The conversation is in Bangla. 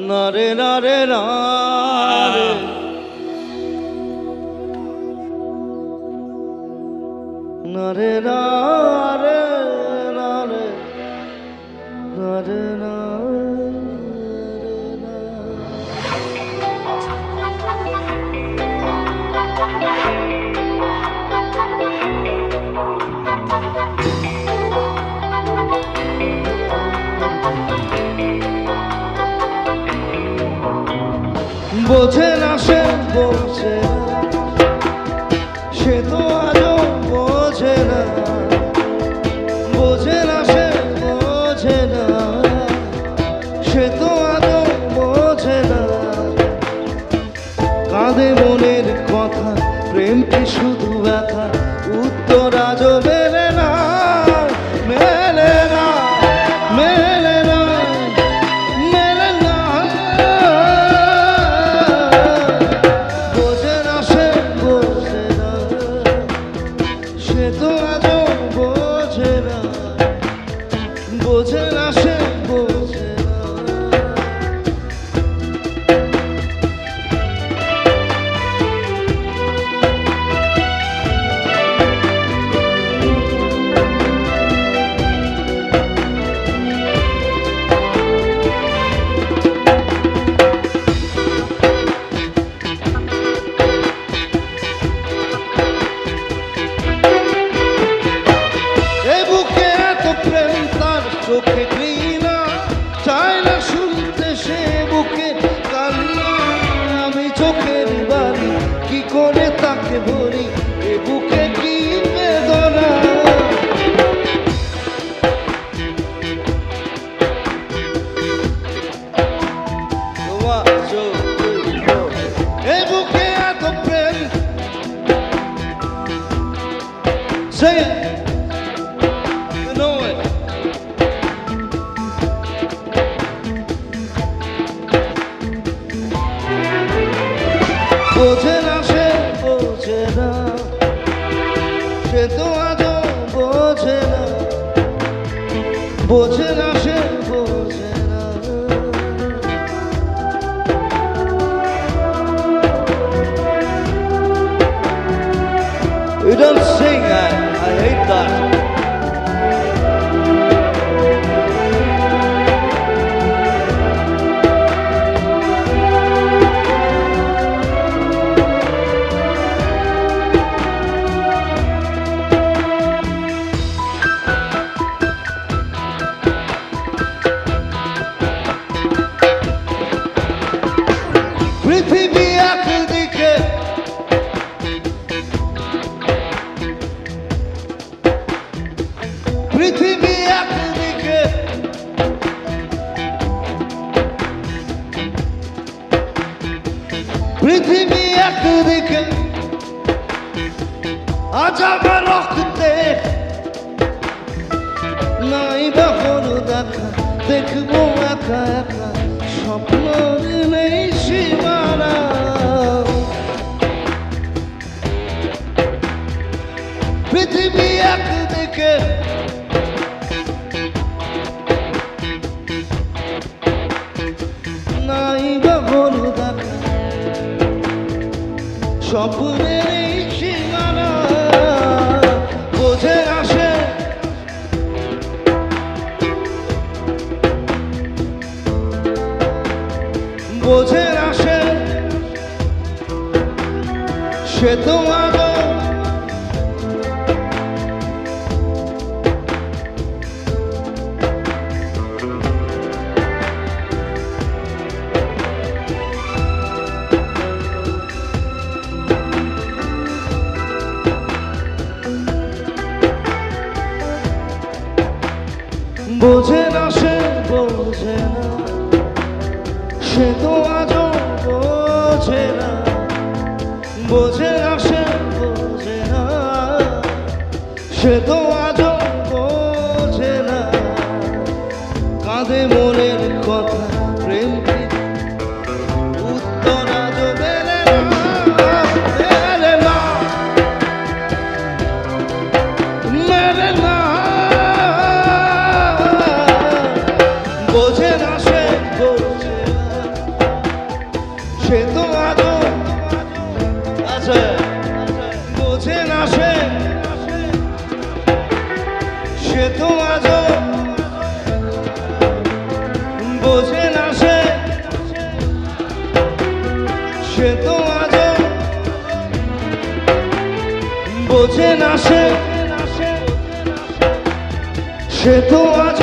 নারে নারে নারে নারে নারে নারে নারে বোঝে না সে বোঝে সে তো আজও বোঝে না বোঝে না সে বোঝে না সে তো আজও বোঝে না কাঁদে মনের কথা প্রেম কি শুধু ব্যথা উত্তর আজও মেলে না মেলে না মেলে না মেলে না বোঝে না সে বোঝে না সে তো আজও বোঝে না বোঝে না সে বোঝে না চোখে ঘৃণা চায় না শুনতে সে বুকে কান্না আমি চোখের বাড়ি কি করে তাকে ভরি এ বুকে কি বেদনা এ বুকে এত প্রেম Say it. You know it. বোঝে না সে বোঝে না সে তো আজও বোঝে না বোঝে না সে বোঝে না You don't sing that. I hate that. পৃথিবী একদিকে পৃথিবী একদিকে পৃথিবী একদিকে আজ আমার রক্তে নাই বা কোনো দেখা দেখবো একা একা স্বপ্ন নেই সীমানা পৃথিবী একদিকে নাই বা কোনো দেখা স্বপ্নের এই সীমানা বোঝে না সে বোঝে না সে সে তো আজও বোঝে না সে বোঝে না সে তো আজও বোঝে না বোঝে না সে বোঝে না সে তো আজও বোঝে না কাঁদে মনের কথা প্রেম কি উত্তর আজও মেলে না মেলে না মেলে না বোঝে না সে বোঝে না সে তো আজ বোঝে না, সে তো আজ